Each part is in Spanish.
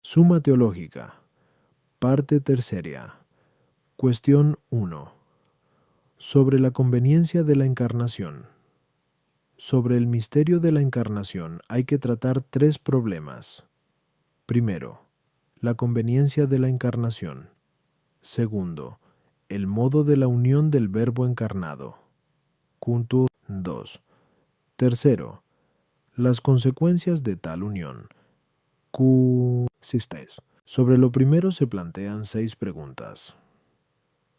Suma teológica. Parte tercera. Cuestión 1. Sobre la conveniencia de la encarnación. Sobre el misterio de la encarnación hay que tratar tres problemas. Primero, la conveniencia de la encarnación. Segundo, el modo de la unión del Verbo encarnado. Punto 2. Tercero, las consecuencias de tal unión. Sistes. Sobre lo primero se plantean 6 preguntas.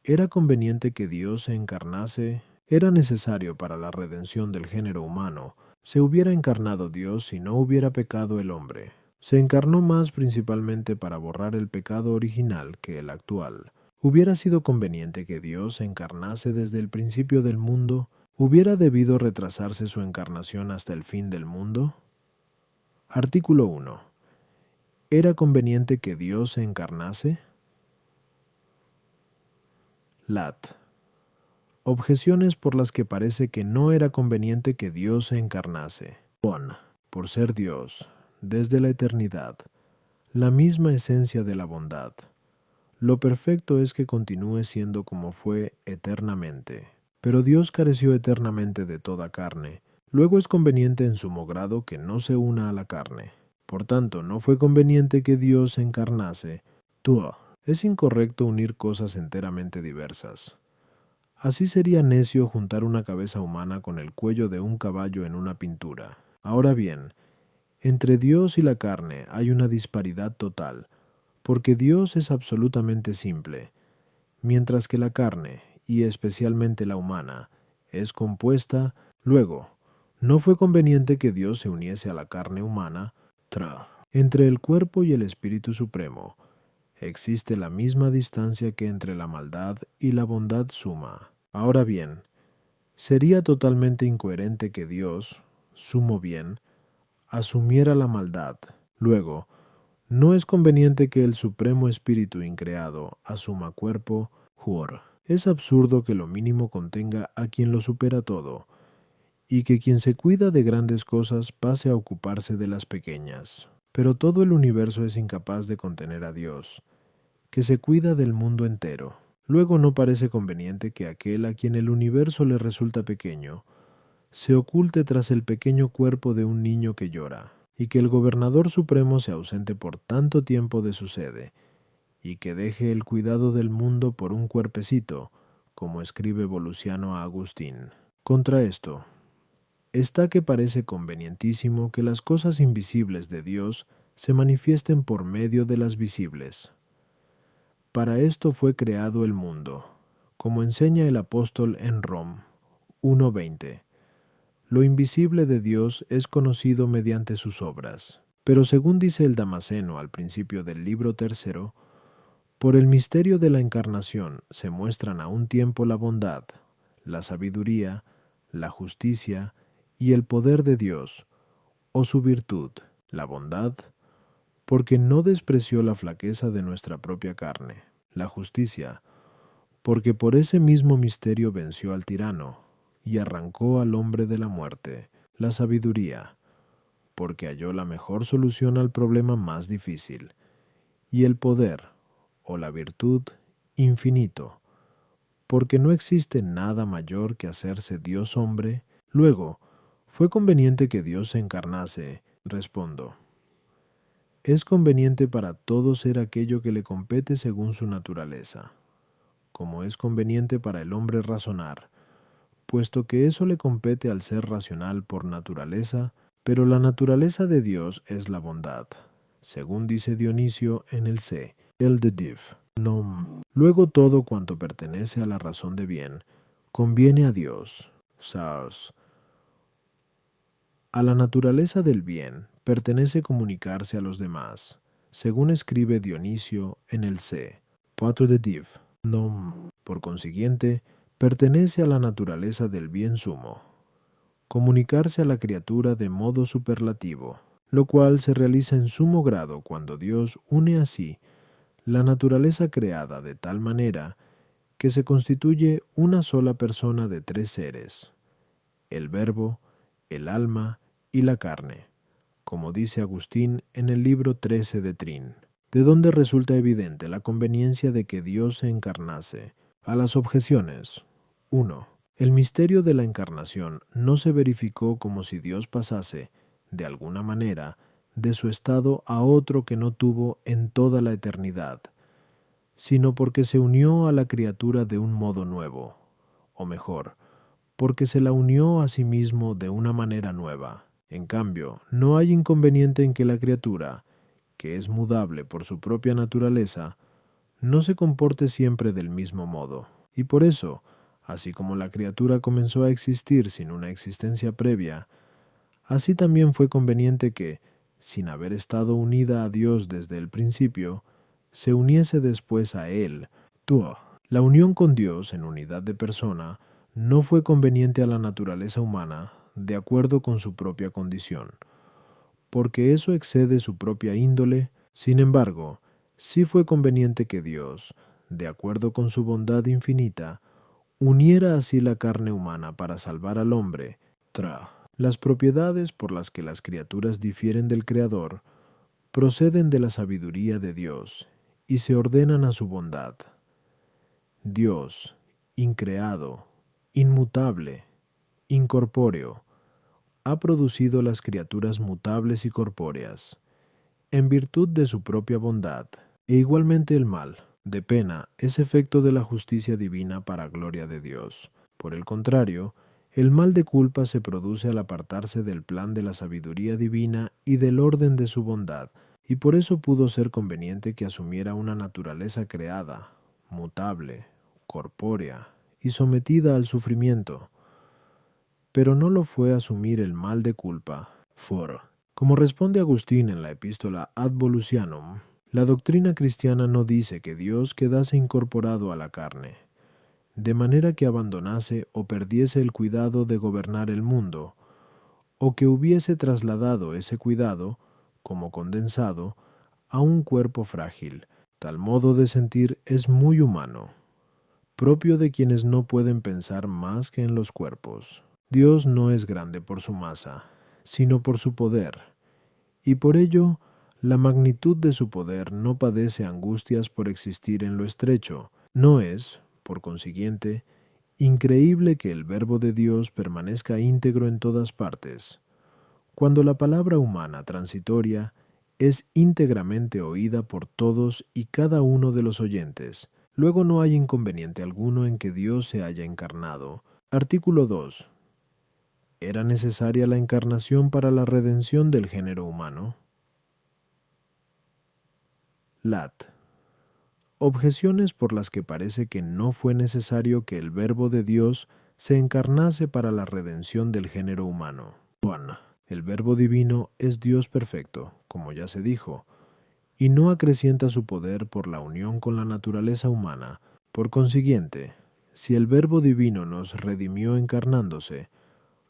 ¿Era conveniente que Dios se encarnase? ¿Era necesario para la redención del género humano? ¿Se hubiera encarnado Dios si no hubiera pecado el hombre? ¿Se encarnó más principalmente para borrar el pecado original que el actual? ¿Hubiera sido conveniente que Dios se encarnase desde el principio del mundo? ¿Hubiera debido retrasarse su encarnación hasta el fin del mundo? Artículo 1. ¿Era conveniente que Dios se encarnase? Lat. Objeciones por las que parece que no era conveniente que Dios se encarnase. 1. Por ser Dios, desde la eternidad, la misma esencia de la bondad. Lo perfecto es que continúe siendo como fue eternamente. Pero Dios careció eternamente de toda carne. Luego es conveniente en sumo grado que no se una a la carne. Por tanto, no fue conveniente que Dios se encarnase. Es incorrecto unir cosas enteramente diversas. Así sería necio juntar una cabeza humana con el cuello de un caballo en una pintura. Ahora bien, entre Dios y la carne hay una disparidad total, porque Dios es absolutamente simple, mientras que la carne, y especialmente la humana, es compuesta. Luego, no fue conveniente que Dios se uniese a la carne humana. Entre el cuerpo y el Espíritu Supremo, existe la misma distancia que entre la maldad y la bondad suma. Ahora bien, sería totalmente incoherente que Dios, sumo bien, asumiera la maldad. Luego, no es conveniente que el Supremo Espíritu increado asuma cuerpo. Es absurdo que lo mínimo contenga a quien lo supera todo, y que quien se cuida de grandes cosas pase a ocuparse de las pequeñas. Pero todo el universo es incapaz de contener a Dios, que se cuida del mundo entero. Luego no parece conveniente que aquel a quien el universo le resulta pequeño, se oculte tras el pequeño cuerpo de un niño que llora, y que el gobernador supremo se ausente por tanto tiempo de su sede, y que deje el cuidado del mundo por un cuerpecito, como escribe Volusiano a Agustín. Contra esto, está que parece convenientísimo que las cosas invisibles de Dios se manifiesten por medio de las visibles. Para esto fue creado el mundo, como enseña el apóstol en Rom 1:20. Lo invisible de Dios es conocido mediante sus obras. Pero según dice el Damasceno al principio del libro 3, por el misterio de la encarnación se muestran a un tiempo la bondad, la sabiduría, la justicia y el poder de Dios, o su virtud, la bondad, porque no despreció la flaqueza de nuestra propia carne, la justicia, porque por ese mismo misterio venció al tirano y arrancó al hombre de la muerte, la sabiduría, porque halló la mejor solución al problema más difícil, y el poder, o la virtud, infinito, porque no existe nada mayor que hacerse Dios hombre. Luego, ¿fue conveniente que Dios se encarnase? Respondo. Es conveniente para todo ser aquello que le compete según su naturaleza, como es conveniente para el hombre razonar, puesto que eso le compete al ser racional por naturaleza, pero la naturaleza de Dios es la bondad, según dice Dionisio en el el de Div. Nom. Luego todo cuanto pertenece a la razón de bien, conviene a Dios. Saos. A la naturaleza del bien pertenece comunicarse a los demás, según escribe Dionisio en el 4 de Div. Nom. Por consiguiente, pertenece a la naturaleza del bien sumo, comunicarse a la criatura de modo superlativo, lo cual se realiza en sumo grado cuando Dios une así la naturaleza creada de tal manera que se constituye una sola persona de 3 seres, el Verbo, el alma y la carne, como dice Agustín en el libro 13 de Trin. de donde resulta evidente la conveniencia de que Dios se encarnase. A las objeciones. 1. El misterio de la encarnación no se verificó como si Dios pasase, de alguna manera, de su estado a otro que no tuvo en toda la eternidad, sino porque se unió a la criatura de un modo nuevo, o mejor, porque se la unió a sí mismo de una manera nueva. En cambio, no hay inconveniente en que la criatura, que es mudable por su propia naturaleza, no se comporte siempre del mismo modo. Y por eso, así como la criatura comenzó a existir sin una existencia previa, así también fue conveniente que, sin haber estado unida a Dios desde el principio, se uniese después a Él. Tuo. La unión con Dios en unidad de persona no fue conveniente a la naturaleza humana de acuerdo con su propia condición, porque eso excede su propia índole. Sin embargo, sí fue conveniente que Dios, de acuerdo con su bondad infinita, uniera así la carne humana para salvar al hombre. Las propiedades por las que las criaturas difieren del Creador proceden de la sabiduría de Dios y se ordenan a su bondad. Dios, increado, inmutable, incorpóreo, ha producido las criaturas mutables y corpóreas, en virtud de su propia bondad, e igualmente el mal, de pena, es efecto de la justicia divina para gloria de Dios. Por el contrario, el mal de culpa se produce al apartarse del plan de la sabiduría divina y del orden de su bondad, y por eso pudo ser conveniente que asumiera una naturaleza creada, mutable, corpórea y sometida al sufrimiento, pero no lo fue asumir el mal de culpa. For, como responde Agustín en la epístola Ad Volusianum, la doctrina cristiana no dice que Dios quedase incorporado a la carne, de manera que abandonase o perdiese el cuidado de gobernar el mundo, o que hubiese trasladado ese cuidado, como condensado, a un cuerpo frágil. Tal modo de sentir es muy humano, propio de quienes no pueden pensar más que en los cuerpos. Dios no es grande por su masa, sino por su poder, y por ello la magnitud de su poder no padece angustias por existir en lo estrecho. No es, por consiguiente, increíble que el Verbo de Dios permanezca íntegro en todas partes, cuando la palabra humana transitoria es íntegramente oída por todos y cada uno de los oyentes. Luego no hay inconveniente alguno en que Dios se haya encarnado. Artículo 2. ¿Era necesaria la encarnación para la redención del género humano? Lat. Objeciones por las que parece que no fue necesario que el Verbo de Dios se encarnase para la redención del género humano. 1. El Verbo divino es Dios perfecto, como ya se dijo, y no acrecienta su poder por la unión con la naturaleza humana. Por consiguiente, si el Verbo divino nos redimió encarnándose,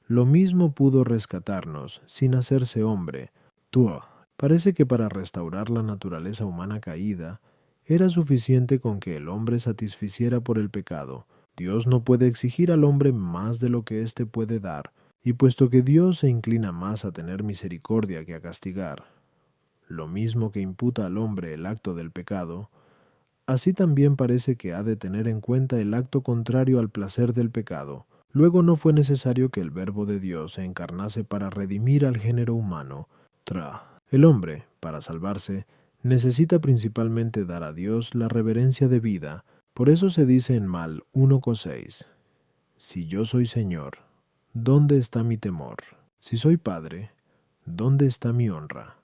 lo mismo pudo rescatarnos sin hacerse hombre. Tuo. Parece que para restaurar la naturaleza humana caída, era suficiente con que el hombre satisficiera por el pecado. Dios no puede exigir al hombre más de lo que éste puede dar, y puesto que Dios se inclina más a tener misericordia que a castigar, lo mismo que imputa al hombre el acto del pecado, así también parece que ha de tener en cuenta el acto contrario al placer del pecado. Luego no fue necesario que el Verbo de Dios se encarnase para redimir al género humano. El hombre, para salvarse, necesita principalmente dar a Dios la reverencia debida. Por eso se dice en Mal 1,6: Si yo soy Señor, ¿dónde está mi temor? Si soy Padre, ¿dónde está mi honra?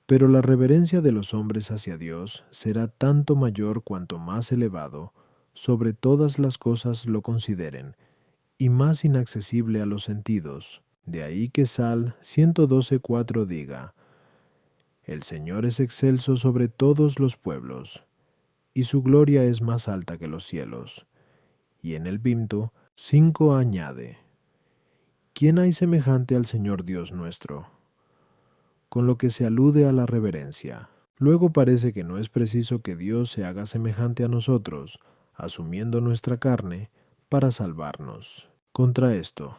Pero la reverencia de los hombres hacia Dios será tanto mayor cuanto más elevado sobre todas las cosas lo consideren, y más inaccesible a los sentidos. De ahí que Sal 112,4 diga: El Señor es excelso sobre todos los pueblos, y su gloria es más alta que los cielos. Y en el Vimto 5 añade: ¿Quién hay semejante al Señor Dios nuestro? Con lo que se alude a la reverencia. Luego parece que no es preciso que Dios se haga semejante a nosotros, asumiendo nuestra carne, para salvarnos. Contra esto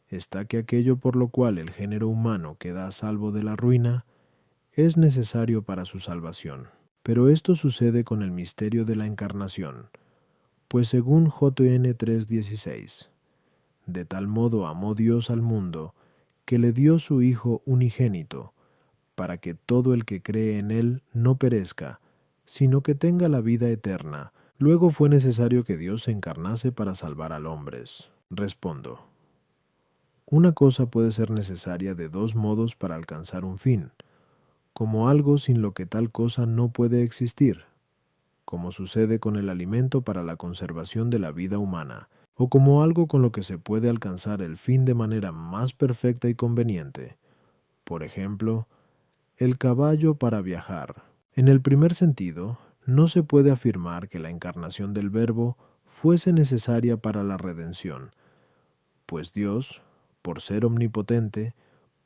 está que aquello por lo cual el género humano queda a salvo de la ruina es necesario para su salvación. Pero esto sucede con el misterio de la encarnación, pues según JN 3:16, de tal modo amó Dios al mundo, que le dio su Hijo unigénito, para que todo el que cree en Él no perezca, sino que tenga la vida eterna. Luego fue necesario que Dios se encarnase para salvar al hombre. Respondo. Una cosa puede ser necesaria de dos modos para alcanzar un fin, como algo sin lo que tal cosa no puede existir, como sucede con el alimento para la conservación de la vida humana, o como algo con lo que se puede alcanzar el fin de manera más perfecta y conveniente. Por ejemplo, el caballo para viajar. En el primer sentido, no se puede afirmar que la encarnación del Verbo fuese necesaria para la redención, pues Dios, por ser omnipotente,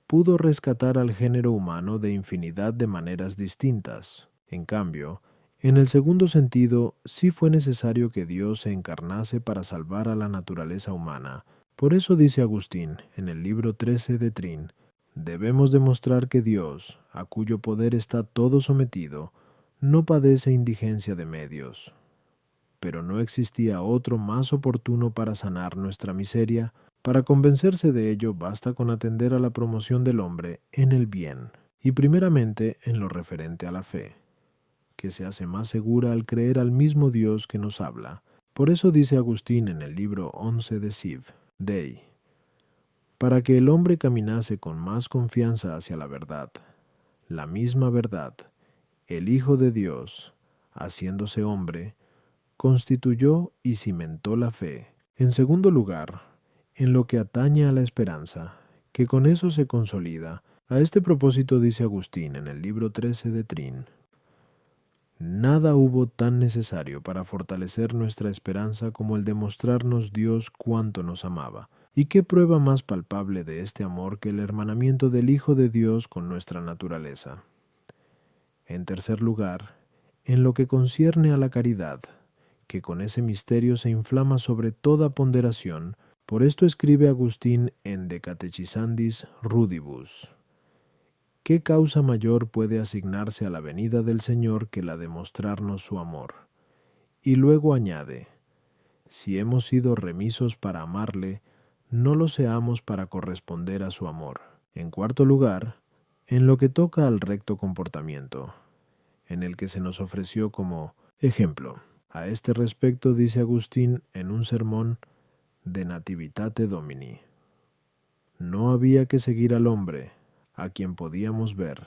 pudo rescatar al género humano de infinidad de maneras distintas. En cambio, en el segundo sentido, sí fue necesario que Dios se encarnase para salvar a la naturaleza humana. Por eso dice Agustín, en el libro 13 de Trin, debemos demostrar que Dios, a cuyo poder está todo sometido, no padece indigencia de medios. Pero no existía otro más oportuno para sanar nuestra miseria. Para convencerse de ello basta con atender a la promoción del hombre en el bien, y primeramente en lo referente a la fe, que se hace más segura al creer al mismo Dios que nos habla. Por eso dice Agustín en el libro 11 de Siv, Dei, para que el hombre caminase con más confianza hacia la verdad, la misma verdad, el Hijo de Dios, haciéndose hombre, constituyó y cimentó la fe. En segundo lugar, en lo que atañe a la esperanza, que con eso se consolida. A este propósito dice Agustín en el libro 13 de Trin, nada hubo tan necesario para fortalecer nuestra esperanza como el demostrarnos Dios cuánto nos amaba. ¿Y qué prueba más palpable de este amor que el hermanamiento del Hijo de Dios con nuestra naturaleza? En tercer lugar, en lo que concierne a la caridad, que con ese misterio se inflama sobre toda ponderación. Por esto escribe Agustín en De Catechisandis Rudibus: ¿qué causa mayor puede asignarse a la venida del Señor que la de mostrarnos su amor? Y luego añade, si hemos sido remisos para amarle, no lo seamos para corresponder a su amor. En cuarto lugar, en lo que toca al recto comportamiento, en el que se nos ofreció como ejemplo. A este respecto dice Agustín en un sermón de Nativitate Domini: no había que seguir al hombre, a quien podíamos ver,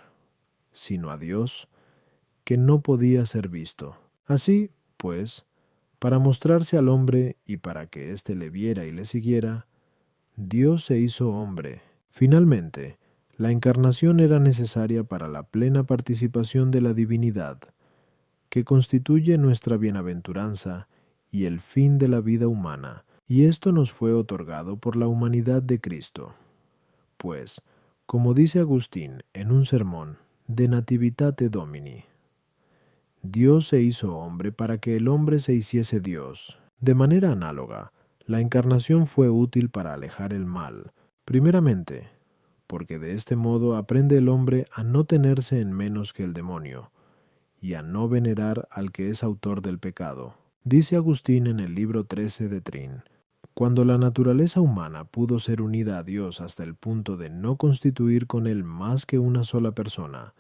sino a Dios, que no podía ser visto. Así, pues, para mostrarse al hombre y para que éste le viera y le siguiera, Dios se hizo hombre. Finalmente, la encarnación era necesaria para la plena participación de la divinidad, que constituye nuestra bienaventuranza y el fin de la vida humana, y esto nos fue otorgado por la humanidad de Cristo. Pues, como dice Agustín en un sermón de Nativitate Domini, Dios se hizo hombre para que el hombre se hiciese Dios. De manera análoga, la encarnación fue útil para alejar el mal, primeramente, porque de este modo aprende el hombre a no tenerse en menos que el demonio, y a no venerar al que es autor del pecado. Dice Agustín en el libro 13 de Trin, cuando la naturaleza humana pudo ser unida a Dios hasta el punto de no constituir con él más que una sola persona,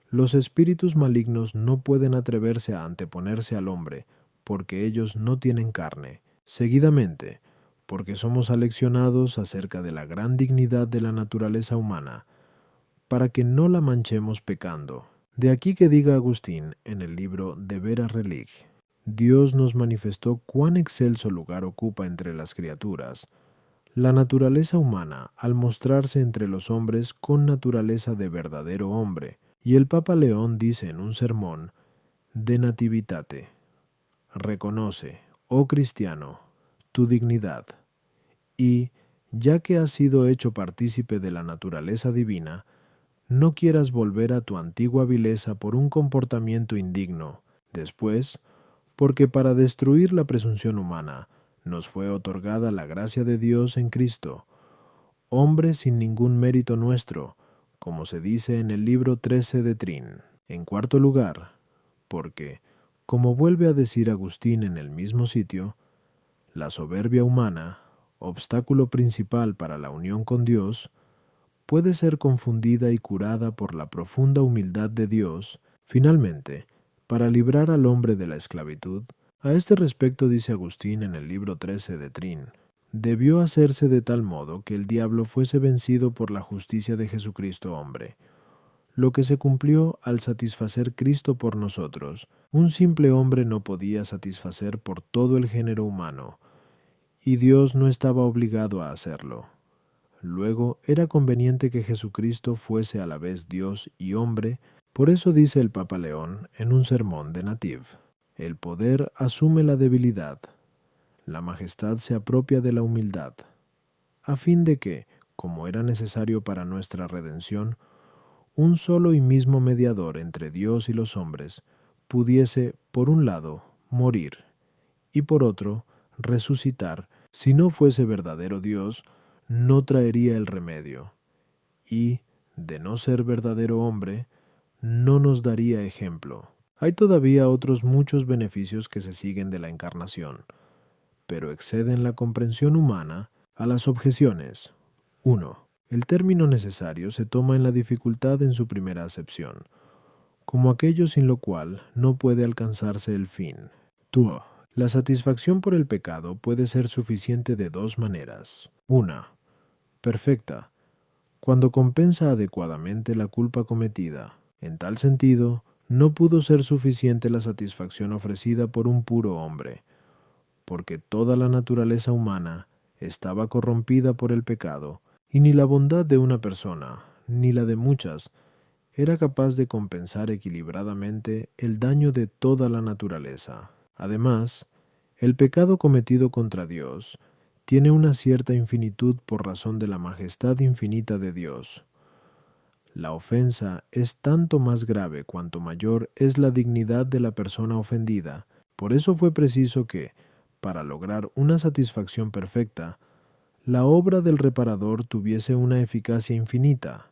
los espíritus malignos no pueden atreverse a anteponerse al hombre, porque ellos no tienen carne. Seguidamente, porque somos aleccionados acerca de la gran dignidad de la naturaleza humana, para que no la manchemos pecando. De aquí que diga Agustín en el libro De Vera Relig, Dios nos manifestó cuán excelso lugar ocupa entre las criaturas la naturaleza humana al mostrarse entre los hombres con naturaleza de verdadero hombre. Y el Papa León dice en un sermón de Nativitate: reconoce, oh cristiano, tu dignidad, y, ya que has sido hecho partícipe de la naturaleza divina, no quieras volver a tu antigua vileza por un comportamiento indigno. Después, porque para destruir la presunción humana nos fue otorgada la gracia de Dios en Cristo, hombre sin ningún mérito nuestro, como se dice en el libro 13 de Trin. En cuarto lugar, porque, como vuelve a decir Agustín en el mismo sitio, la soberbia humana, obstáculo principal para la unión con Dios, puede ser confundida y curada por la profunda humildad de Dios, finalmente, para librar al hombre de la esclavitud. A este respecto dice Agustín en el libro 13 de Trin: debió hacerse de tal modo que el diablo fuese vencido por la justicia de Jesucristo hombre, lo que se cumplió al satisfacer Cristo por nosotros. Un simple hombre no podía satisfacer por todo el género humano, y Dios no estaba obligado a hacerlo. Luego era conveniente que Jesucristo fuese a la vez Dios y hombre. Por eso dice el Papa León en un sermón de Nativ: el poder asume la debilidad, la majestad se apropia de la humildad, a fin de que, como era necesario para nuestra redención, un solo y mismo mediador entre Dios y los hombres pudiese, por un lado, morir, y por otro, resucitar. Si no fuese verdadero Dios, no traería el remedio, y, de no ser verdadero hombre, no nos daría ejemplo. Hay todavía otros muchos beneficios que se siguen de la encarnación, pero exceden la comprensión humana a las objeciones. 1. El término necesario se toma en la dificultad en su primera acepción, como aquello sin lo cual no puede alcanzarse el fin. 2. La satisfacción por el pecado puede ser suficiente de dos maneras. Una, perfecta, cuando compensa adecuadamente la culpa cometida. En tal sentido, no pudo ser suficiente la satisfacción ofrecida por un puro hombre, porque toda la naturaleza humana estaba corrompida por el pecado, y ni la bondad de una persona, ni la de muchas, era capaz de compensar equilibradamente el daño de toda la naturaleza. Además, el pecado cometido contra Dios tiene una cierta infinitud por razón de la majestad infinita de Dios. La ofensa es tanto más grave cuanto mayor es la dignidad de la persona ofendida. Por eso fue preciso que, para lograr una satisfacción perfecta, la obra del reparador tuviese una eficacia infinita.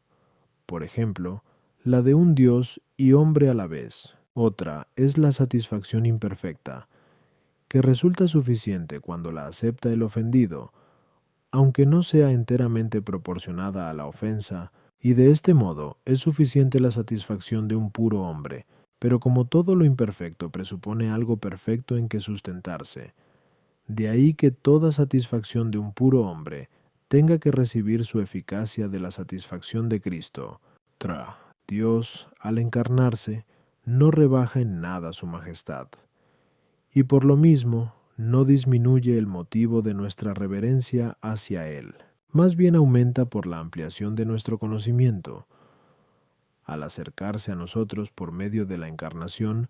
Por ejemplo, la de un Dios y hombre a la vez. Otra es la satisfacción imperfecta, que resulta suficiente cuando la acepta el ofendido, aunque no sea enteramente proporcionada a la ofensa, y de este modo es suficiente la satisfacción de un puro hombre. Pero como todo lo imperfecto presupone algo perfecto en que sustentarse, de ahí que toda satisfacción de un puro hombre tenga que recibir su eficacia de la satisfacción de Cristo. Dios, al encarnarse, no rebaja en nada su majestad, y por lo mismo no disminuye el motivo de nuestra reverencia hacia Él. Más bien aumenta por la ampliación de nuestro conocimiento. Al acercarse a nosotros por medio de la encarnación,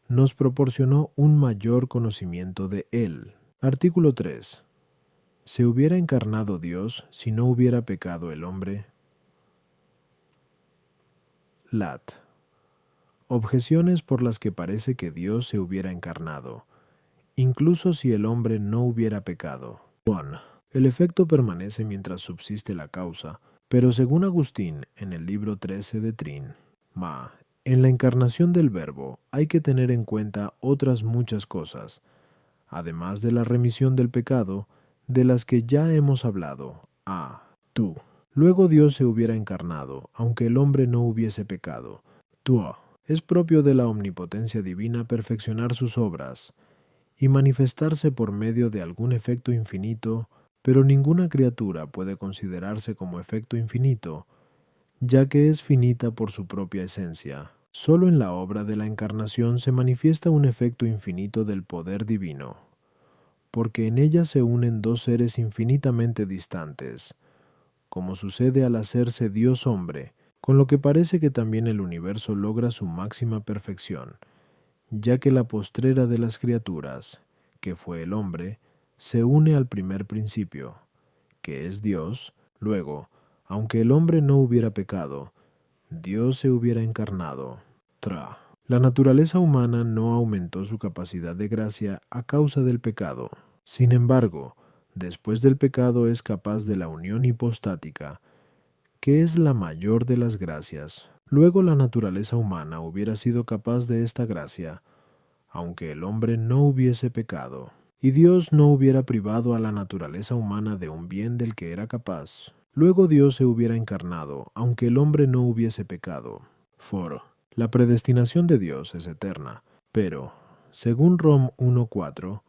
nos proporcionó un mayor conocimiento de Él. Artículo 3. ¿Se hubiera encarnado Dios si no hubiera pecado el hombre? Lat. Objeciones por las que parece que Dios se hubiera encarnado, incluso si el hombre no hubiera pecado. 1. El efecto permanece mientras subsiste la causa, pero según Agustín en el libro 13 de Trin, en la encarnación del Verbo hay que tener en cuenta otras muchas cosas, además de la remisión del pecado, de las que ya hemos hablado. Tú. Luego Dios se hubiera encarnado, aunque el hombre no hubiese pecado. Es propio de la omnipotencia divina perfeccionar sus obras y manifestarse por medio de algún efecto infinito, pero ninguna criatura puede considerarse como efecto infinito, ya que es finita por su propia esencia. Solo en la obra de la encarnación se manifiesta un efecto infinito del poder divino, porque en ella se unen dos seres infinitamente distantes, como sucede al hacerse Dios hombre, con lo que parece que también el universo logra su máxima perfección, ya que la postrera de las criaturas, que fue el hombre, se une al primer principio, que es Dios. Luego, aunque el hombre no hubiera pecado, Dios se hubiera encarnado. La naturaleza humana no aumentó su capacidad de gracia a causa del pecado. Sin embargo, después del pecado es capaz de la unión hipostática, que es la mayor de las gracias. Luego la naturaleza humana hubiera sido capaz de esta gracia, aunque el hombre no hubiese pecado, y Dios no hubiera privado a la naturaleza humana de un bien del que era capaz. Luego Dios se hubiera encarnado, aunque el hombre no hubiese pecado. Foro. La predestinación de Dios es eterna, pero, según Rom 1:4,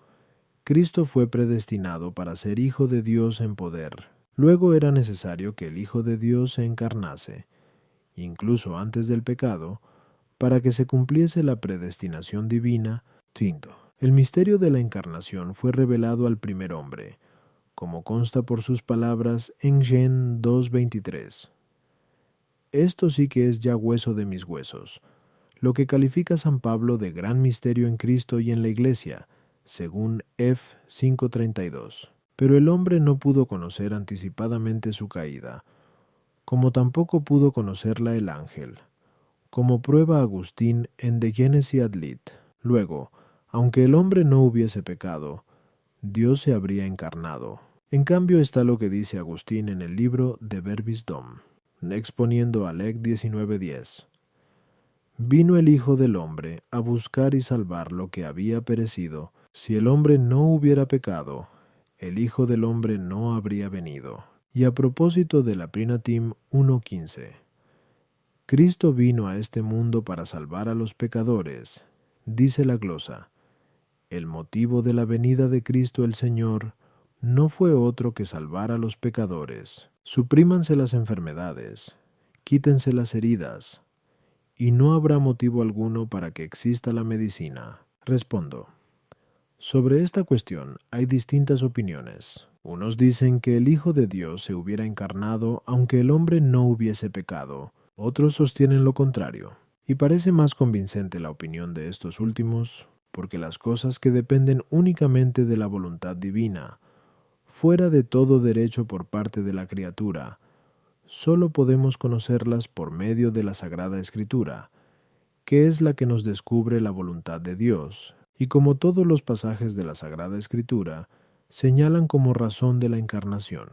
Cristo fue predestinado para ser Hijo de Dios en poder. Luego era necesario que el Hijo de Dios se encarnase, incluso antes del pecado, para que se cumpliese la predestinación divina. Quinto, el misterio de la encarnación fue revelado al primer hombre, como consta por sus palabras en Gen 2:23. Esto sí que es ya hueso de mis huesos, lo que califica San Pablo de gran misterio en Cristo y en la Iglesia, según F 5:32. Pero el hombre no pudo conocer anticipadamente su caída, como tampoco pudo conocerla el ángel, como prueba Agustín en De Genesi ad Lit. Luego, aunque el hombre no hubiese pecado, Dios se habría encarnado. En cambio está lo que dice Agustín en el libro De Verbis Dom, exponiendo a Lec 19:10. Vino el Hijo del Hombre a buscar y salvar lo que había perecido. Si el hombre no hubiera pecado, el Hijo del Hombre no habría venido. Y a propósito de la Prinatim 1:15, Cristo vino a este mundo para salvar a los pecadores. Dice la glosa, el motivo de la venida de Cristo el Señor no fue otro que salvar a los pecadores. Suprímanse las enfermedades, quítense las heridas, y no habrá motivo alguno para que exista la medicina. Respondo. Sobre esta cuestión hay distintas opiniones. Unos dicen que el Hijo de Dios se hubiera encarnado aunque el hombre no hubiese pecado. Otros sostienen lo contrario. Y parece más convincente la opinión de estos últimos, porque las cosas que dependen únicamente de la voluntad divina, fuera de todo derecho por parte de la criatura, solo podemos conocerlas por medio de la Sagrada Escritura, que es la que nos descubre la voluntad de Dios, y como todos los pasajes de la Sagrada Escritura, señalan como razón de la encarnación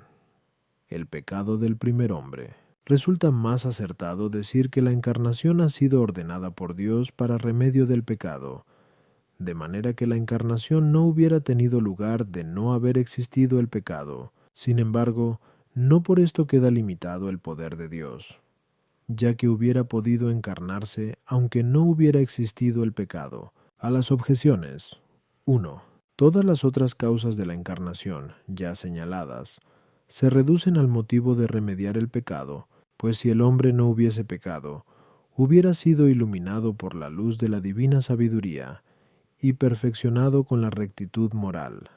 el pecado del primer hombre. Resulta más acertado decir que la encarnación ha sido ordenada por Dios para remedio del pecado, de manera que la encarnación no hubiera tenido lugar de no haber existido el pecado. Sin embargo, no por esto queda limitado el poder de Dios, ya que hubiera podido encarnarse aunque no hubiera existido el pecado. A las objeciones. 1. Todas las otras causas de la encarnación, ya señaladas, se reducen al motivo de remediar el pecado, pues si el hombre no hubiese pecado, hubiera sido iluminado por la luz de la divina sabiduría y perfeccionado con la rectitud moral,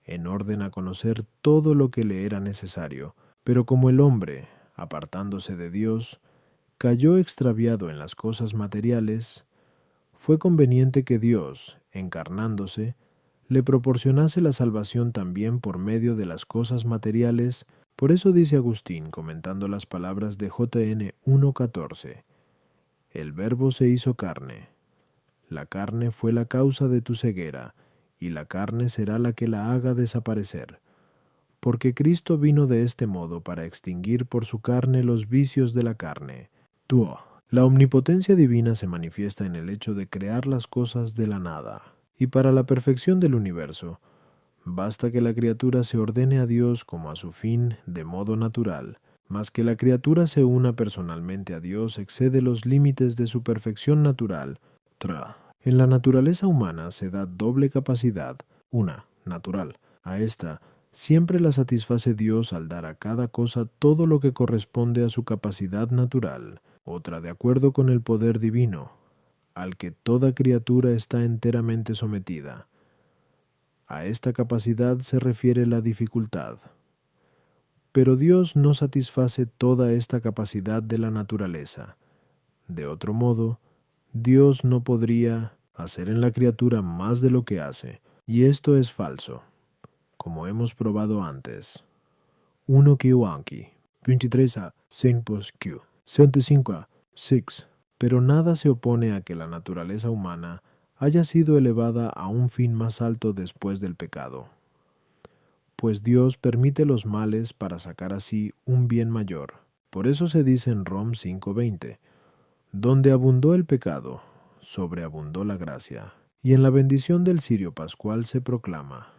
en orden a conocer todo lo que le era necesario. Pero como el hombre, apartándose de Dios, cayó extraviado en las cosas materiales, fue conveniente que Dios, encarnándose, le proporcionase la salvación también por medio de las cosas materiales. Por eso dice Agustín, comentando las palabras de JN 1:14, el Verbo se hizo carne. La carne fue la causa de tu ceguera, y la carne será la que la haga desaparecer. Porque Cristo vino de este modo para extinguir por su carne los vicios de la carne. Tuo. La omnipotencia divina se manifiesta en el hecho de crear las cosas de la nada. Y para la perfección del universo, basta que la criatura se ordene a Dios como a su fin de modo natural. Mas que la criatura se una personalmente a Dios excede los límites de su perfección natural. En la naturaleza humana se da doble capacidad, una, natural. A esta siempre la satisface Dios al dar a cada cosa todo lo que corresponde a su capacidad natural. Otra de acuerdo con el poder divino, al que toda criatura está enteramente sometida. A esta capacidad se refiere la dificultad. Pero Dios no satisface toda esta capacidad de la naturaleza. De otro modo, Dios no podría hacer en la criatura más de lo que hace, y esto es falso, como hemos probado antes. 1 Kiwanki, 23 a 5 105 a 6. Pero nada se opone a que la naturaleza humana haya sido elevada a un fin más alto después del pecado, pues Dios permite los males para sacar así un bien mayor. Por eso se dice en Rom 5:20, donde abundó el pecado, sobreabundó la gracia. Y en la bendición del cirio pascual se proclama,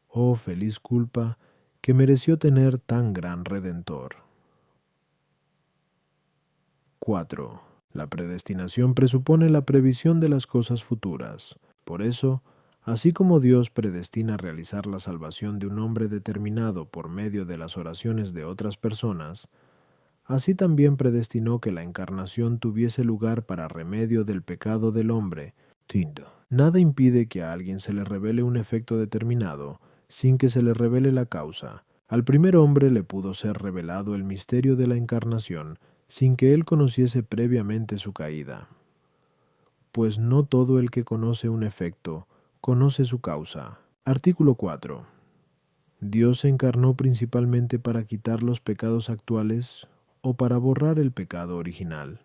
oh feliz culpa que mereció tener tan gran Redentor. 4. La predestinación presupone la previsión de las cosas futuras. Por eso, así como Dios predestina realizar la salvación de un hombre determinado por medio de las oraciones de otras personas, así también predestinó que la encarnación tuviese lugar para remedio del pecado del hombre. Nada impide que a alguien se le revele un efecto determinado sin que se le revele la causa. Al primer hombre le pudo ser revelado el misterio de la encarnación sin que él conociese previamente su caída. Pues no todo el que conoce un efecto conoce su causa. Artículo 4. Dios se encarnó principalmente para quitar los pecados actuales o para borrar el pecado original.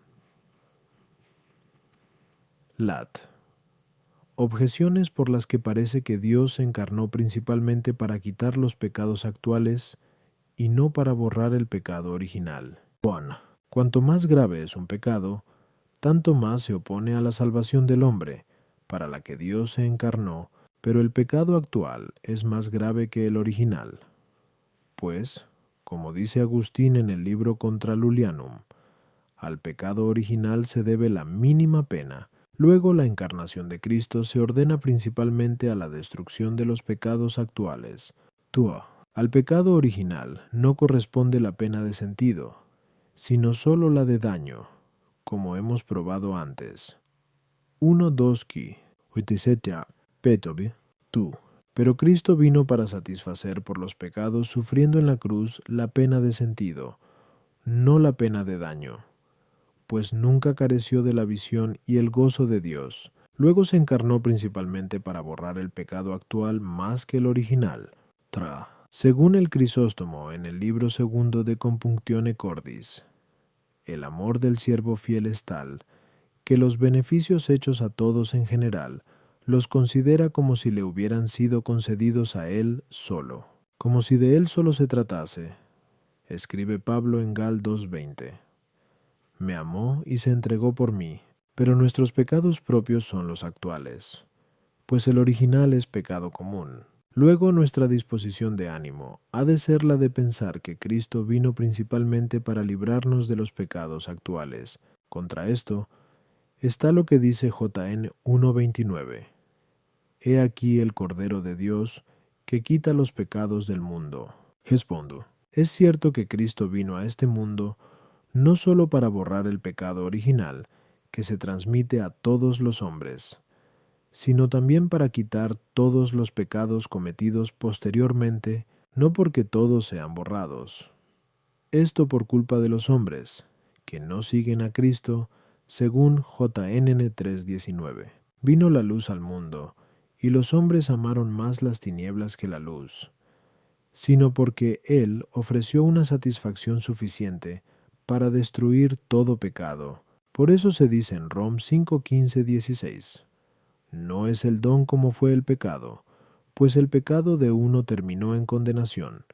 Lat. Objeciones por las que parece que Dios se encarnó principalmente para quitar los pecados actuales y no para borrar el pecado original. 1. Cuanto más grave es un pecado, tanto más se opone a la salvación del hombre, para la que Dios se encarnó, pero el pecado actual es más grave que el original. Pues, como dice Agustín en el libro Contra Iulianum, al pecado original se debe la mínima pena. Luego la encarnación de Cristo se ordena principalmente a la destrucción de los pecados actuales. Al pecado original no corresponde la pena de sentido, sino sólo la de daño, como hemos probado antes. 1-2 Petobi, tú. Pero Cristo vino para satisfacer por los pecados sufriendo en la cruz la pena de sentido, no la pena de daño, pues nunca careció de la visión y el gozo de Dios. Luego se encarnó principalmente para borrar el pecado actual más que el original. Según el Crisóstomo en el libro segundo de Compunctione Cordis, el amor del siervo fiel es tal, que los beneficios hechos a todos en general los considera como si le hubieran sido concedidos a él solo, como si de él solo se tratase. Escribe Pablo en Gal 2:20. Me amó y se entregó por mí, pero nuestros pecados propios son los actuales, pues el original es pecado común. Luego nuestra disposición de ánimo ha de ser la de pensar que Cristo vino principalmente para librarnos de los pecados actuales. Contra esto está lo que dice JN 1:29. He aquí el Cordero de Dios que quita los pecados del mundo. Respondo, es cierto que Cristo vino a este mundo no sólo para borrar el pecado original que se transmite a todos los hombres, sino también para quitar todos los pecados cometidos posteriormente, no porque todos sean borrados. Esto por culpa de los hombres, que no siguen a Cristo, según JNN 3:19. Vino la luz al mundo, y los hombres amaron más las tinieblas que la luz, sino porque Él ofreció una satisfacción suficiente para destruir todo pecado. Por eso se dice en Rom 5:15-16. No es el don como fue el pecado, pues el pecado de uno terminó en condenación,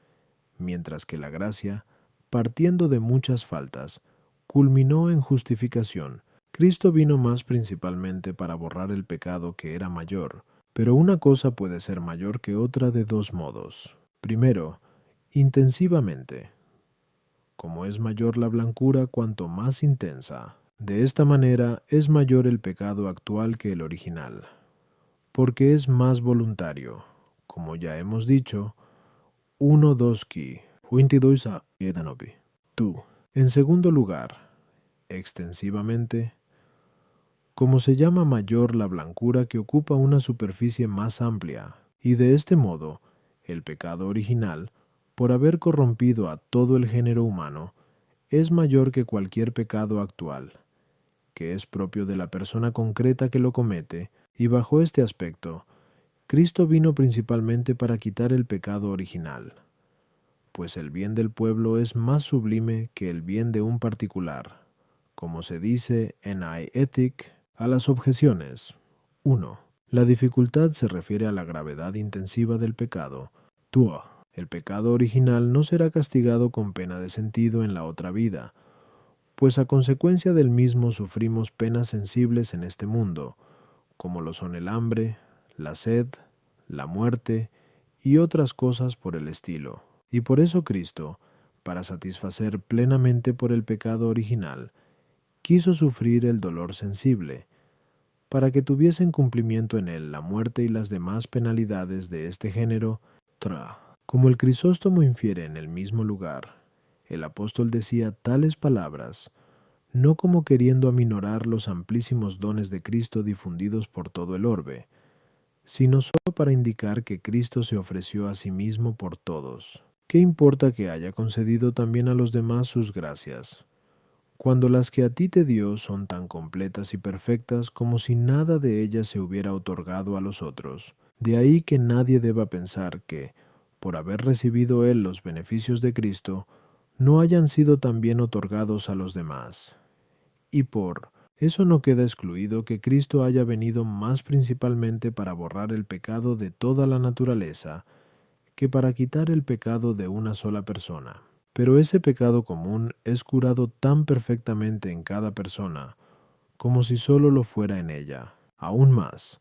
mientras que la gracia, partiendo de muchas faltas, culminó en justificación. Cristo vino más principalmente para borrar el pecado que era mayor, pero una cosa puede ser mayor que otra de dos modos. Primero, intensivamente, como es mayor la blancura cuanto más intensa. De esta manera es mayor el pecado actual que el original, porque es más voluntario, como ya hemos dicho, 1-2 tú. En segundo lugar, extensivamente, como se llama mayor la blancura que ocupa una superficie más amplia, y de este modo, el pecado original, por haber corrompido a todo el género humano, es mayor que cualquier pecado actual, que es propio de la persona concreta que lo comete, y bajo este aspecto, Cristo vino principalmente para quitar el pecado original, pues el bien del pueblo es más sublime que el bien de un particular, como se dice en Ethic. A las objeciones. 1. La dificultad se refiere a la gravedad intensiva del pecado. El pecado original no será castigado con pena de sentido en la otra vida, pues a consecuencia del mismo sufrimos penas sensibles en este mundo, como lo son el hambre, la sed, la muerte y otras cosas por el estilo. Y por eso Cristo, para satisfacer plenamente por el pecado original, quiso sufrir el dolor sensible, para que tuviesen cumplimiento en él la muerte y las demás penalidades de este género. Como el Crisóstomo infiere en el mismo lugar, el apóstol decía tales palabras, no como queriendo aminorar los amplísimos dones de Cristo difundidos por todo el orbe, sino solo para indicar que Cristo se ofreció a sí mismo por todos. ¿Qué importa que haya concedido también a los demás sus gracias, cuando las que a ti te dio son tan completas y perfectas como si nada de ellas se hubiera otorgado a los otros? De ahí que nadie deba pensar que, por haber recibido él los beneficios de Cristo, no hayan sido también otorgados a los demás. Y por eso no queda excluido que Cristo haya venido más principalmente para borrar el pecado de toda la naturaleza que para quitar el pecado de una sola persona. Pero ese pecado común es curado tan perfectamente en cada persona como si solo lo fuera en ella. Aún más,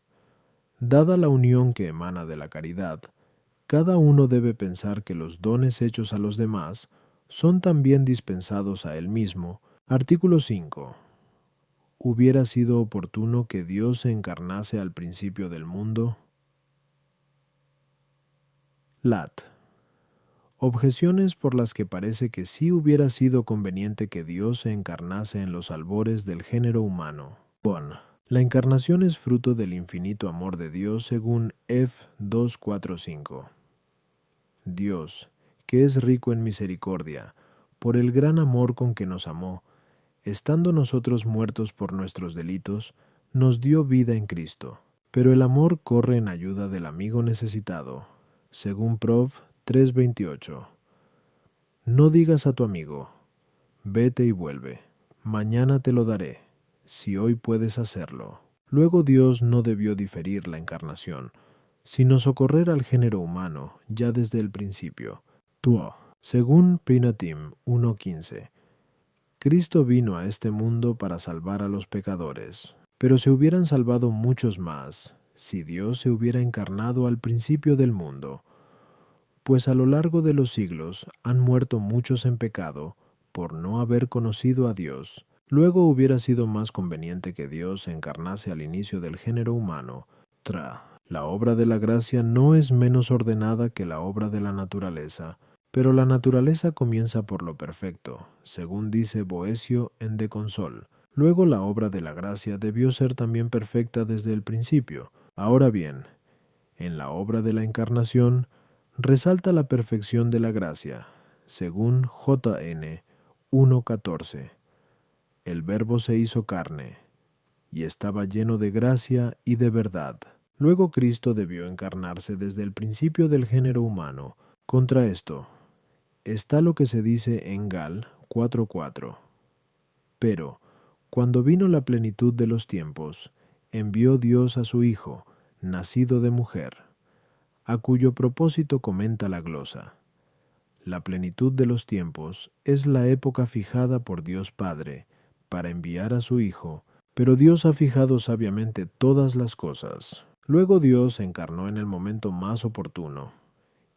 dada la unión que emana de la caridad, cada uno debe pensar que los dones hechos a los demás son también dispensados a él mismo. Artículo 5. ¿Hubiera sido oportuno que Dios se encarnase al principio del mundo? Lat. Objeciones por las que parece que sí hubiera sido conveniente que Dios se encarnase en los albores del género humano. Bon. La encarnación es fruto del infinito amor de Dios según F. 2:4-5. Dios, que es rico en misericordia, por el gran amor con que nos amó, estando nosotros muertos por nuestros delitos, nos dio vida en Cristo. Pero el amor corre en ayuda del amigo necesitado, según Prov. 3:28. No digas a tu amigo, vete y vuelve, mañana te lo daré, si hoy puedes hacerlo. Luego Dios no debió diferir la encarnación, sino socorrer al género humano ya desde el principio. Tuo. Según Prinatim 1:15. Cristo vino a este mundo para salvar a los pecadores, pero se hubieran salvado muchos más si Dios se hubiera encarnado al principio del mundo, pues a lo largo de los siglos han muerto muchos en pecado por no haber conocido a Dios. Luego hubiera sido más conveniente que Dios se encarnase al inicio del género humano. La obra de la gracia no es menos ordenada que la obra de la naturaleza, pero la naturaleza comienza por lo perfecto, según dice Boecio en De Consol. Luego la obra de la gracia debió ser también perfecta desde el principio. Ahora bien, en la obra de la encarnación, resalta la perfección de la gracia, según J.N. 1:14. El Verbo se hizo carne, y estaba lleno de gracia y de verdad. Luego Cristo debió encarnarse desde el principio del género humano. Contra esto, está lo que se dice en Gal 4:4. Pero, cuando vino la plenitud de los tiempos, envió Dios a su Hijo, nacido de mujer, a cuyo propósito comenta la glosa. La plenitud de los tiempos es la época fijada por Dios Padre para enviar a su Hijo, pero Dios ha fijado sabiamente todas las cosas. Luego Dios se encarnó en el momento más oportuno,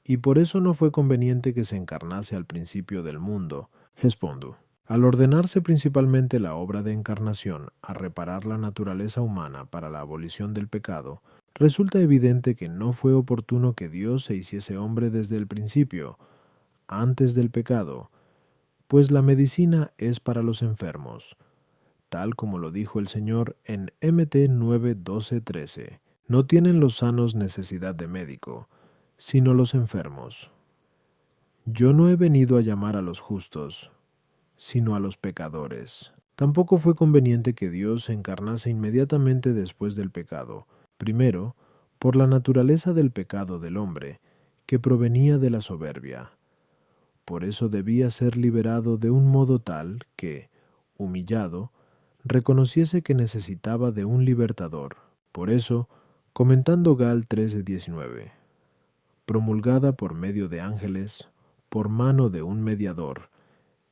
y por eso no fue conveniente que se encarnase al principio del mundo. Respondo. Al ordenarse principalmente la obra de encarnación a reparar la naturaleza humana para la abolición del pecado, resulta evidente que no fue oportuno que Dios se hiciese hombre desde el principio, antes del pecado, pues la medicina es para los enfermos, tal como lo dijo el Señor en Mt 9:12-13. No tienen los sanos necesidad de médico, sino los enfermos. Yo no he venido a llamar a los justos, sino a los pecadores. Tampoco fue conveniente que Dios se encarnase inmediatamente después del pecado. Primero, por la naturaleza del pecado del hombre, que provenía de la soberbia. Por eso debía ser liberado de un modo tal que, humillado, reconociese que necesitaba de un libertador. Por eso, comentando Gal 13:19, promulgada por medio de ángeles, por mano de un mediador.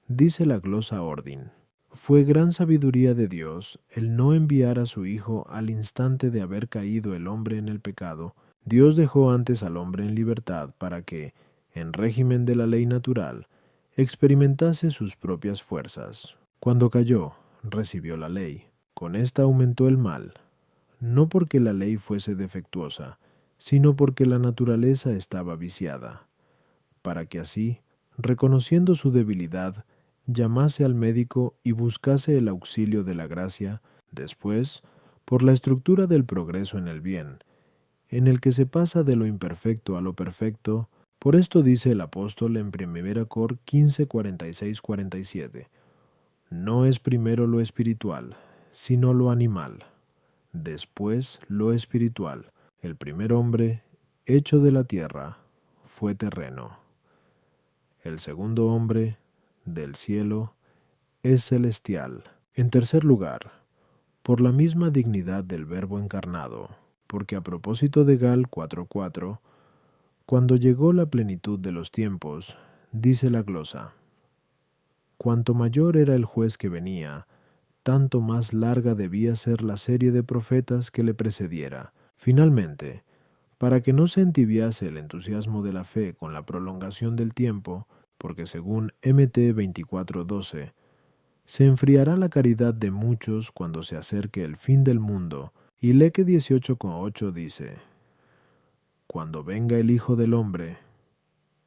Dice la glosa Ordin: fue gran sabiduría de Dios el no enviar a su Hijo al instante de haber caído el hombre en el pecado. Dios dejó antes al hombre en libertad para que, en régimen de la ley natural, experimentase sus propias fuerzas. Cuando cayó, recibió la ley. Con esta aumentó el mal, no porque la ley fuese defectuosa, sino porque la naturaleza estaba viciada, para que así, reconociendo su debilidad, llamase al médico y buscase el auxilio de la gracia, después, por la estructura del progreso en el bien, en el que se pasa de lo imperfecto a lo perfecto. Por esto dice el apóstol en 1 Cor 15, 46, 47, no es primero lo espiritual, sino lo animal, después lo espiritual. El primer hombre, hecho de la tierra, fue terreno. El segundo hombre, del cielo, es celestial. En tercer lugar, por la misma dignidad del Verbo encarnado, porque a propósito de Gal 4:4, cuando llegó la plenitud de los tiempos, dice la glosa: cuanto mayor era el juez que venía, tanto más larga debía ser la serie de profetas que le precediera. Finalmente, para que no se entibiase el entusiasmo de la fe con la prolongación del tiempo, porque según Mt 24:12, se enfriará la caridad de muchos cuando se acerque el fin del mundo, y Leque 18:8 dice: cuando venga el Hijo del Hombre,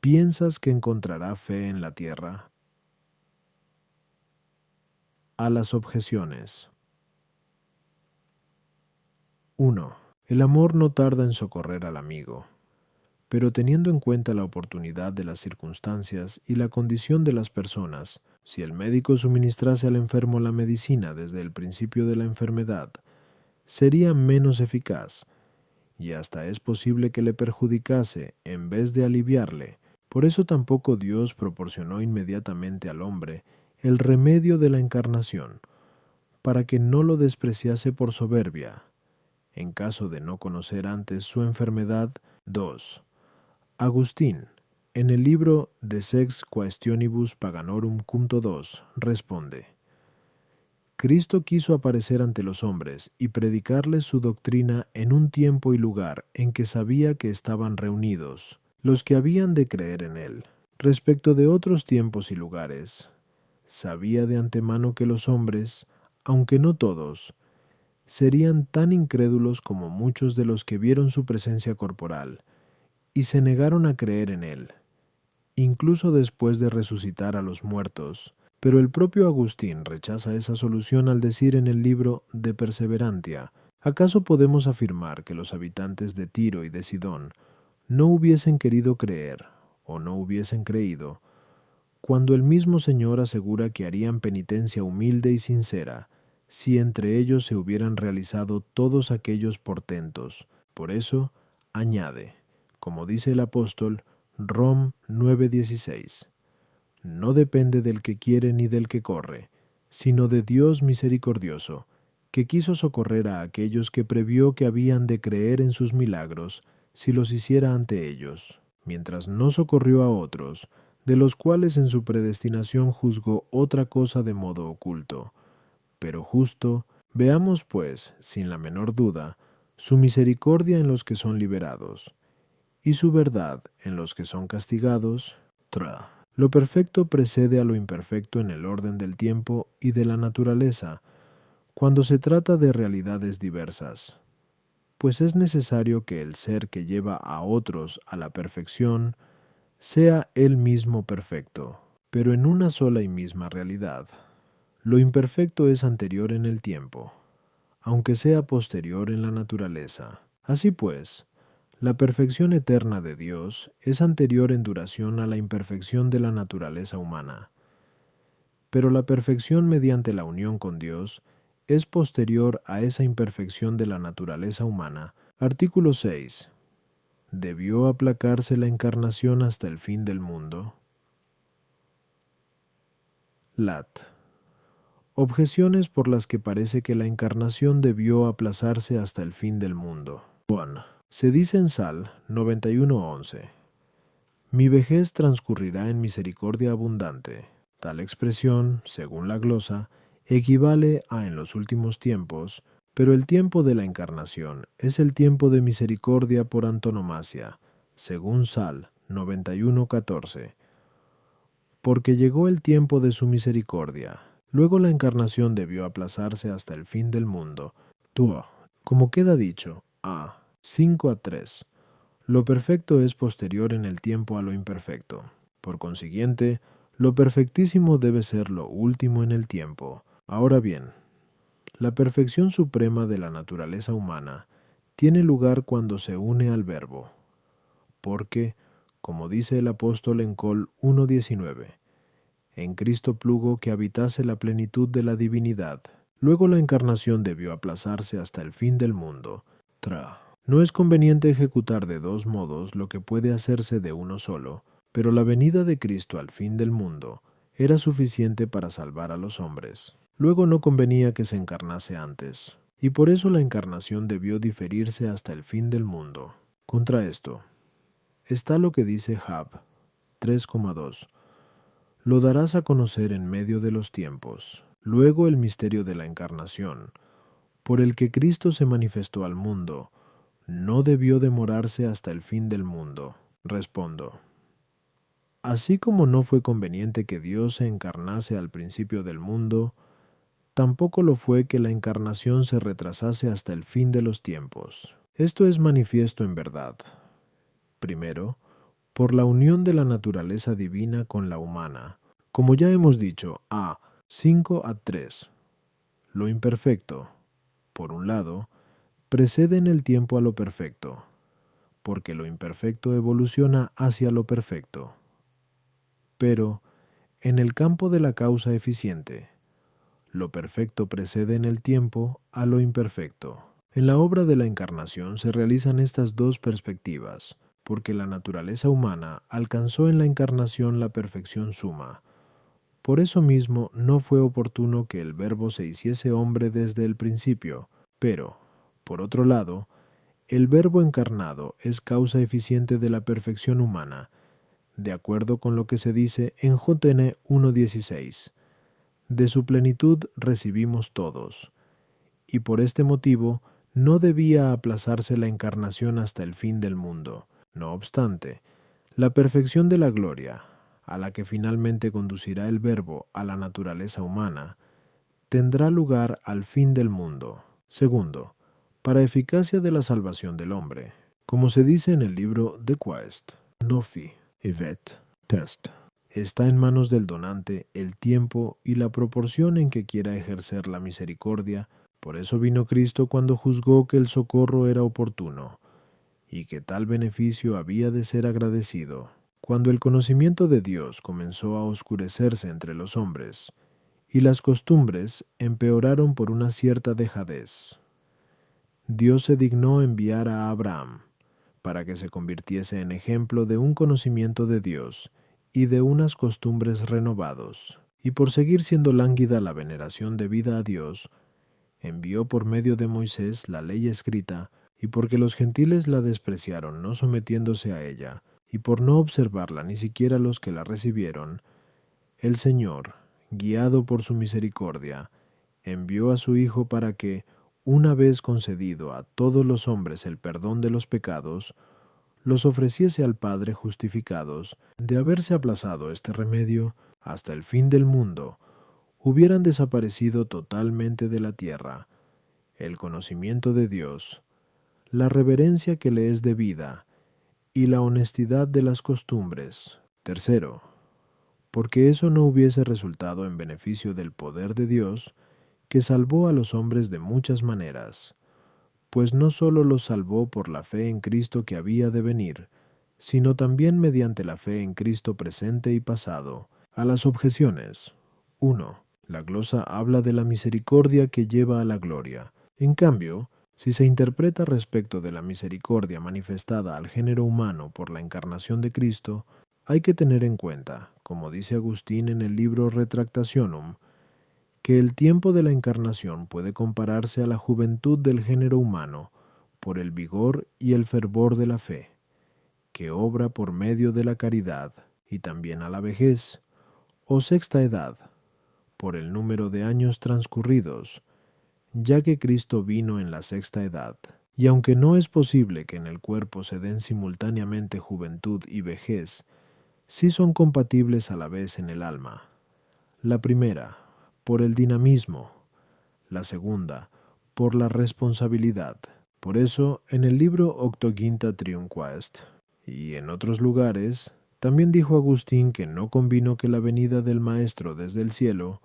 ¿piensas que encontrará fe en la tierra? A las objeciones. 1. El amor no tarda en socorrer al amigo, pero teniendo en cuenta la oportunidad de las circunstancias y la condición de las personas, si el médico suministrase al enfermo la medicina desde el principio de la enfermedad, sería menos eficaz, y hasta es posible que le perjudicase en vez de aliviarle. Por eso tampoco Dios proporcionó inmediatamente al hombre el remedio de la encarnación, para que no lo despreciase por soberbia, en caso de no conocer antes su enfermedad. 2. Agustín, en el libro De Sex Quaestionibus Paganorum .2, responde: Cristo quiso aparecer ante los hombres y predicarles su doctrina en un tiempo y lugar en que sabía que estaban reunidos los que habían de creer en él. Respecto de otros tiempos y lugares, sabía de antemano que los hombres, aunque no todos, serían tan incrédulos como muchos de los que vieron su presencia corporal y se negaron a creer en él, incluso después de resucitar a los muertos. Pero el propio Agustín rechaza esa solución al decir en el libro De Perseverantia: ¿acaso podemos afirmar que los habitantes de Tiro y de Sidón no hubiesen querido creer o no hubiesen creído, cuando el mismo Señor asegura que harían penitencia humilde y sincera si entre ellos se hubieran realizado todos aquellos portentos? Por eso, añade, como dice el apóstol, Rom 9:16, no depende del que quiere ni del que corre, sino de Dios misericordioso, que quiso socorrer a aquellos que previó que habían de creer en sus milagros si los hiciera ante ellos, mientras no socorrió a otros, de los cuales en su predestinación juzgó otra cosa de modo oculto, pero justo. Veamos, pues, sin la menor duda, su misericordia en los que son liberados, y su verdad en los que son castigados. Lo perfecto precede a lo imperfecto en el orden del tiempo y de la naturaleza, cuando se trata de realidades diversas, pues es necesario que el ser que lleva a otros a la perfección sea él mismo perfecto, pero en una sola y misma realidad. Lo imperfecto es anterior en el tiempo, aunque sea posterior en la naturaleza. Así pues, la perfección eterna de Dios es anterior en duración a la imperfección de la naturaleza humana, pero la perfección mediante la unión con Dios es posterior a esa imperfección de la naturaleza humana. Artículo 6. ¿Debió aplacarse la encarnación hasta el fin del mundo? Lat. Objeciones por las que parece que la encarnación debió aplazarse hasta el fin del mundo. 1. Se dice en Sal 91:11, mi vejez transcurrirá en misericordia abundante. Tal expresión, según la glosa, equivale a en los últimos tiempos, pero el tiempo de la encarnación es el tiempo de misericordia por antonomasia, según Sal 91:14, porque llegó el tiempo de su misericordia. Luego la encarnación debió aplazarse hasta el fin del mundo. Tua, como queda dicho, a 5:3. Lo perfecto es posterior en el tiempo a lo imperfecto. Por consiguiente, lo perfectísimo debe ser lo último en el tiempo. Ahora bien, la perfección suprema de la naturaleza humana tiene lugar cuando se une al Verbo, porque, como dice el apóstol en Col 1:19, en Cristo plugo que habitase la plenitud de la divinidad. Luego la encarnación debió aplazarse hasta el fin del mundo. Tra. No es conveniente ejecutar de dos modos lo que puede hacerse de uno solo, pero la venida de Cristo al fin del mundo era suficiente para salvar a los hombres. Luego no convenía que se encarnase antes, y por eso la encarnación debió diferirse hasta el fin del mundo. Contra esto, está lo que dice Job 3,2. Lo darás a conocer en medio de los tiempos. Luego el misterio de la encarnación, por el que Cristo se manifestó al mundo, no debió demorarse hasta el fin del mundo. Respondo. Así como no fue conveniente que Dios se encarnase al principio del mundo, tampoco lo fue que la encarnación se retrasase hasta el fin de los tiempos. Esto es manifiesto en verdad. Primero, por la unión de la naturaleza divina con la humana, como ya hemos dicho, a 5:3. Lo imperfecto, por un lado, precede en el tiempo a lo perfecto, porque lo imperfecto evoluciona hacia lo perfecto. Pero, en el campo de la causa eficiente, lo perfecto precede en el tiempo a lo imperfecto. En la obra de la encarnación se realizan estas dos perspectivas, porque la naturaleza humana alcanzó en la encarnación la perfección suma. Por eso mismo no fue oportuno que el Verbo se hiciese hombre desde el principio, pero, por otro lado, el Verbo encarnado es causa eficiente de la perfección humana, de acuerdo con lo que se dice en JN 1:16. De su plenitud recibimos todos, y por este motivo no debía aplazarse la encarnación hasta el fin del mundo. No obstante, la perfección de la gloria, a la que finalmente conducirá el Verbo a la naturaleza humana, tendrá lugar al fin del mundo. Segundo, para eficacia de la salvación del hombre, como se dice en el libro de Quaest, Nofi, Evet, Test. Está en manos del donante el tiempo y la proporción en que quiera ejercer la misericordia. Por eso vino Cristo cuando juzgó que el socorro era oportuno y que tal beneficio había de ser agradecido. Cuando el conocimiento de Dios comenzó a oscurecerse entre los hombres, y las costumbres empeoraron por una cierta dejadez, Dios se dignó enviar a Abraham, para que se convirtiese en ejemplo de un conocimiento de Dios y de unas costumbres renovados, y por seguir siendo lánguida la veneración debida a Dios, envió por medio de Moisés la ley escrita, y porque los gentiles la despreciaron no sometiéndose a ella, y por no observarla ni siquiera los que la recibieron, el Señor, guiado por su misericordia, envió a su Hijo para que, una vez concedido a todos los hombres el perdón de los pecados, los ofreciese al Padre justificados. De haberse aplazado este remedio hasta el fin del mundo, hubieran desaparecido totalmente de la tierra el conocimiento de Dios, la reverencia que le es debida y la honestidad de las costumbres. Tercero, porque eso no hubiese resultado en beneficio del poder de Dios, que salvó a los hombres de muchas maneras, pues no sólo los salvó por la fe en Cristo que había de venir, sino también mediante la fe en Cristo presente y pasado. A las objeciones. 1. La glosa habla de la misericordia que lleva a la gloria. En cambio, si se interpreta respecto de la misericordia manifestada al género humano por la encarnación de Cristo, hay que tener en cuenta, como dice Agustín en el libro Retractationum, que el tiempo de la encarnación puede compararse a la juventud del género humano, por el vigor y el fervor de la fe, que obra por medio de la caridad, y también a la vejez, o sexta edad, por el número de años transcurridos, ya que Cristo vino en la sexta edad. Y aunque no es posible que en el cuerpo se den simultáneamente juventud y vejez, sí son compatibles a la vez en el alma. La primera, por el dinamismo; la segunda, por la responsabilidad. Por eso, en el libro Octoginta Triunquast, y en otros lugares, también dijo Agustín que no convino que la venida del Maestro desde el cielo,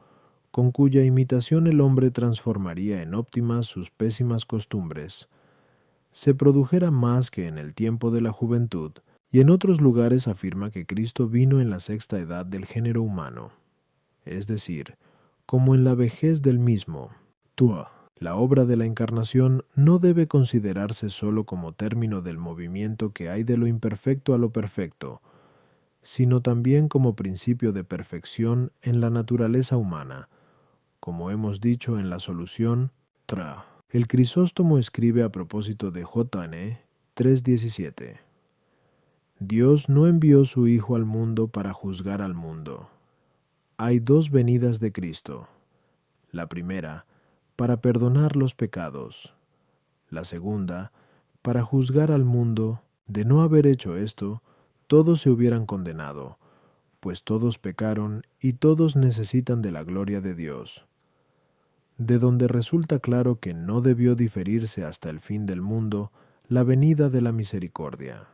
con cuya imitación el hombre transformaría en óptimas sus pésimas costumbres, se produjera más que en el tiempo de la juventud, y en otros lugares afirma que Cristo vino en la sexta edad del género humano, es decir, como en la vejez del mismo. La obra de la encarnación no debe considerarse sólo como término del movimiento que hay de lo imperfecto a lo perfecto, sino también como principio de perfección en la naturaleza humana, como hemos dicho en la solución Tra. El Crisóstomo escribe a propósito de JN 3:17. Dios no envió su Hijo al mundo para juzgar al mundo. Hay dos venidas de Cristo. La primera, para perdonar los pecados. La segunda, para juzgar al mundo. De no haber hecho esto, todos se hubieran condenado, pues todos pecaron y todos necesitan de la gloria de Dios. De donde resulta claro que no debió diferirse hasta el fin del mundo la venida de la misericordia.